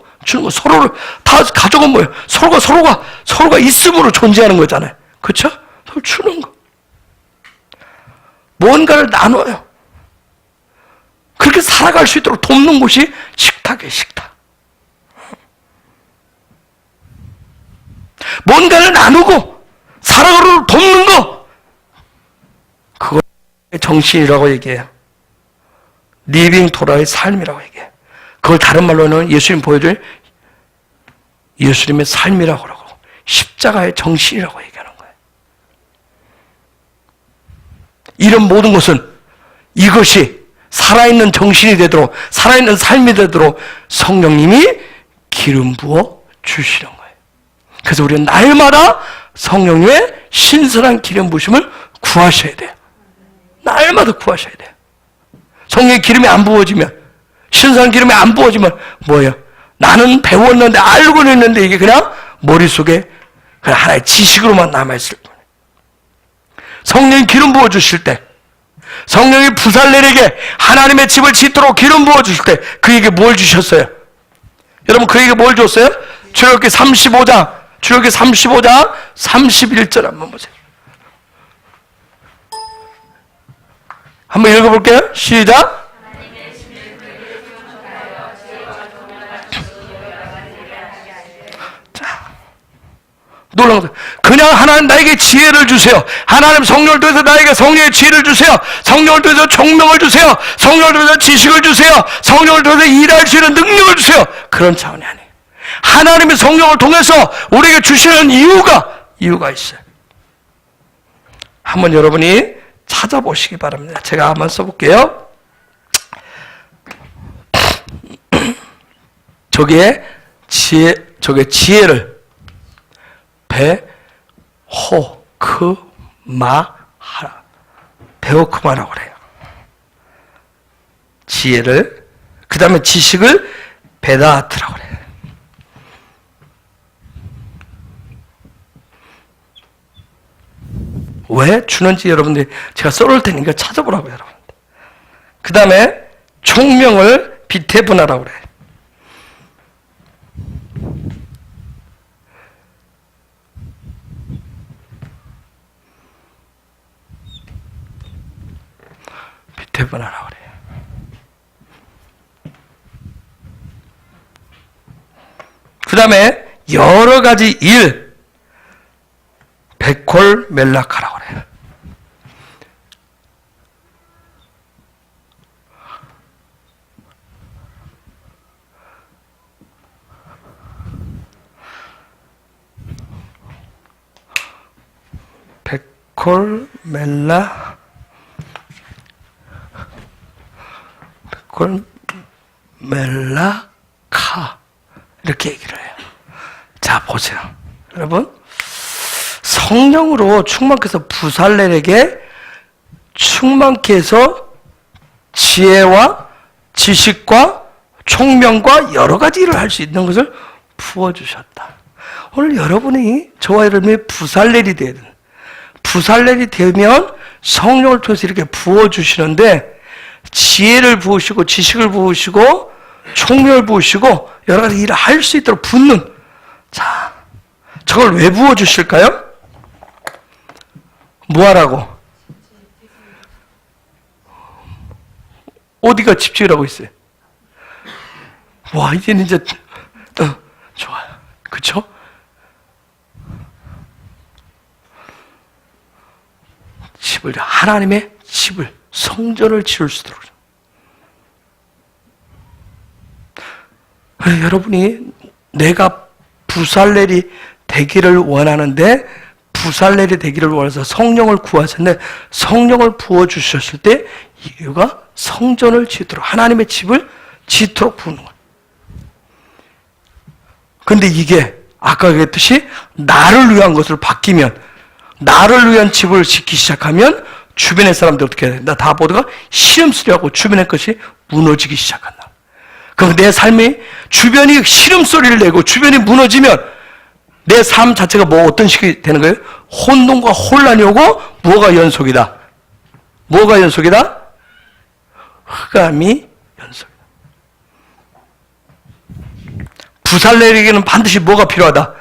서로를, 다, 가족은 뭐예요? 서로가 있음으로 존재하는 거잖아요. 그쵸? 서로 주는 거. 뭔가를 나눠요. 그렇게 살아갈 수 있도록 돕는 곳이 식탁이에요, 식탁. 뭔가를 나누고 살아가도록 돕는 거, 그걸 정신이라고 얘기해요. 리빙 토라의 삶이라고 얘기해요. 그걸 다른 말로는 예수님 보여줄 예수님의 삶이라고 하고 십자가의 정신이라고 얘기하는 거예요. 이런 모든 것은 이것이 살아있는 정신이 되도록, 살아있는 삶이 되도록 성령님이 기름 부어 주시는 거예요. 그래서 우리는 날마다 성령님의 신선한 기름 부으심을 구하셔야 돼요. 날마다 구하셔야 돼요. 성령의 기름이 안 부어지면, 신선한 기름이 안 부어지면 뭐예요? 나는 배웠는데, 알고는 있는데 이게 그냥 머릿속에 그냥 하나의 지식으로만 남아있을 뿐이에요. 성령이 기름 부어주실 때, 성령이 부살렐에게 하나님의 집을 짓도록 기름 부어주실 때 그에게 뭘 주셨어요? 여러분, 그에게 뭘 줬어요? 출애굽기 35장 31절 한번 보세요. 한번 읽어볼게요. 시작. 놀라운 거죠. 그냥 하나님 나에게 지혜를 주세요. 하나님 성령을 통해서 나에게 성령의 지혜를 주세요. 성령을 통해서 총명을 주세요. 성령을 통해서 지식을 주세요. 성령을 통해서 일할 수 있는 능력을 주세요. 그런 차원이 아니에요. 하나님의 성령을 통해서 우리에게 주시는 이유가 있어요. 한번 여러분이 찾아보시기 바랍니다. 제가 한번 써볼게요. 저게 지혜를 베호크마하라. 베호크마라고 그래요. 지혜를, 그 다음에 지식을 베다트라고 그래요. 왜 주는지 여러분들이 제가 써놓을 테니까 찾아보라고요, 여러분. 그 다음에 총명을 비테브나라고 그래요. 비테브나라고 그래요. 그 다음에 여러 가지 일, 베콜 멜라카라고 그래요. 베콜 멜라카 이렇게 얘기를 해요. 자, 보세요. 여러분, 성령으로 충만케 해서 부살렐에게 충만케 해서 지혜와 지식과 총명과 여러 가지 일을 할 수 있는 것을 부어주셨다. 오늘 여러분이 저와 여러분이 부살렐이 되면 성령을 통해서 이렇게 부어주시는데 지혜를 부으시고 지식을 부으시고 총명을 부으시고 여러 가지 일을 할 수 있도록 붓는, 자, 저걸 왜 부어주실까요? 뭐하라고? 어디가 집중이라고 있어요? 와, 이제는 이제 좋아요. 그쵸? 하나님의 집을, 성전을 지을 수 있도록. 여러분이 내가 부살렐이 되기를 원하는데, 부살렐이 되기를 원해서 성령을 구하셨는데 성령을 부어주셨을 때 이유가 성전을 짓도록, 하나님의 집을 짓도록 부는 거예요. 근데 이게 아까 그랬듯이 나를 위한 것으로 바뀌면, 나를 위한 집을 짓기 시작하면 주변의 사람들 어떻게 해야 된다? 다 모두가 시름소리하고 주변의 것이 무너지기 시작한다. 그럼 내 삶이 주변이 시름소리를 내고 주변이 무너지면 내 삶 자체가 뭐 어떤 식이 되는 거예요? 혼돈과 혼란이 오고 뭐가 연속이다? 뭐가 연속이다? 흑암이 연속이다. 부살렐에게는 반드시 뭐가 필요하다?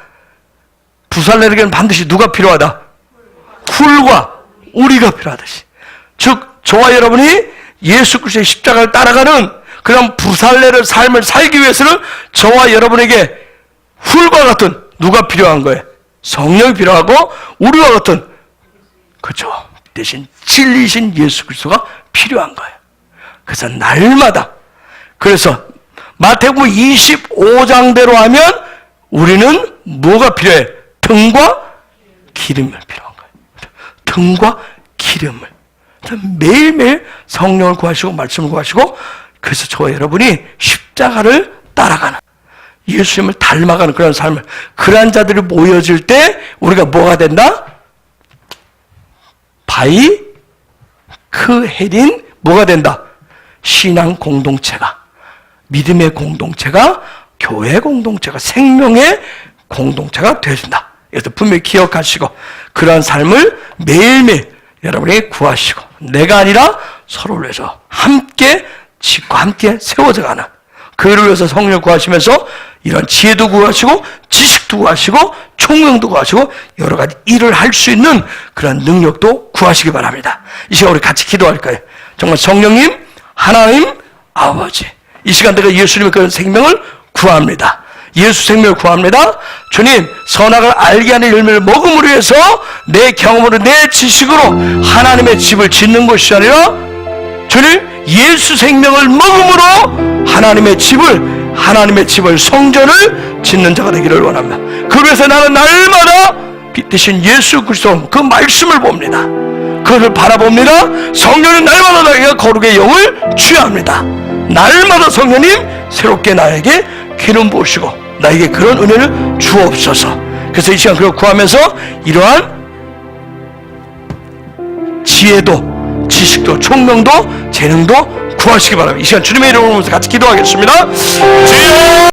부살렐에게는 반드시 누가 필요하다? 훌과 우리가 필요하듯이. 즉 저와 여러분이 예수 그리스도의 십자가를 따라가는 그런 부살렐의 삶을 살기 위해서는 저와 여러분에게 훌과 같은 누가 필요한 거예요? 성령이 필요하고 우리와 같은, 그렇죠, 대신 진리신 예수 그리스도가 필요한 거예요. 그래서 날마다, 그래서 마태복음 25장대로 하면 우리는 뭐가 필요해? 등과 기름이 필요한 거예요. 등과 기름을. 매일매일 성령을 구하시고 말씀을 구하시고, 그래서 저와 여러분이 십자가를 따라가는, 예수님을 닮아가는 그런 삶을, 그러한 자들이 모여질 때 우리가 뭐가 된다? 바이 크 헤린 뭐가 된다? 신앙 공동체가, 믿음의 공동체가, 교회 공동체가, 생명의 공동체가 되어준다. 그래서 분명히 기억하시고 그러한 삶을 매일매일 여러분이 구하시고, 내가 아니라 서로를 위해서 함께 짓고 함께 세워져가는 그를 위해서 성령을 구하시면서 이런 지혜도 구하시고 지식도 구하시고 총명도 구하시고 여러 가지 일을 할 수 있는 그런 능력도 구하시기 바랍니다. 이 시간 우리 같이 기도할 거예요. 정말 성령님, 하나님, 아버지, 이 시간 내가 예수님의 그런 생명을 구합니다. 예수 생명을 구합니다. 주님, 선악을 알게 하는 열매를 먹음으로 해서 내 경험으로 내 지식으로 하나님의 집을 짓는 것이 아니라 주님, 예수 생명을 먹음으로 하나님의 집을 성전을 짓는 자가 되기를 원합니다. 그래서 나는 날마다 빛 대신 예수 그리스도 그 말씀을 봅니다. 그를 바라봅니다. 성령은 날마다 나에게 거룩의 영을 취합니다. 날마다 성령님 새롭게 나에게 기름 부으시고 나에게 그런 은혜를 주옵소서. 그래서 이 시간 그걸 구하면서 이러한 지혜도 지식도 총명도 재능도 구하시기 바랍니다. 이 시간 주님의 이름으로 같이 기도하겠습니다. 주여!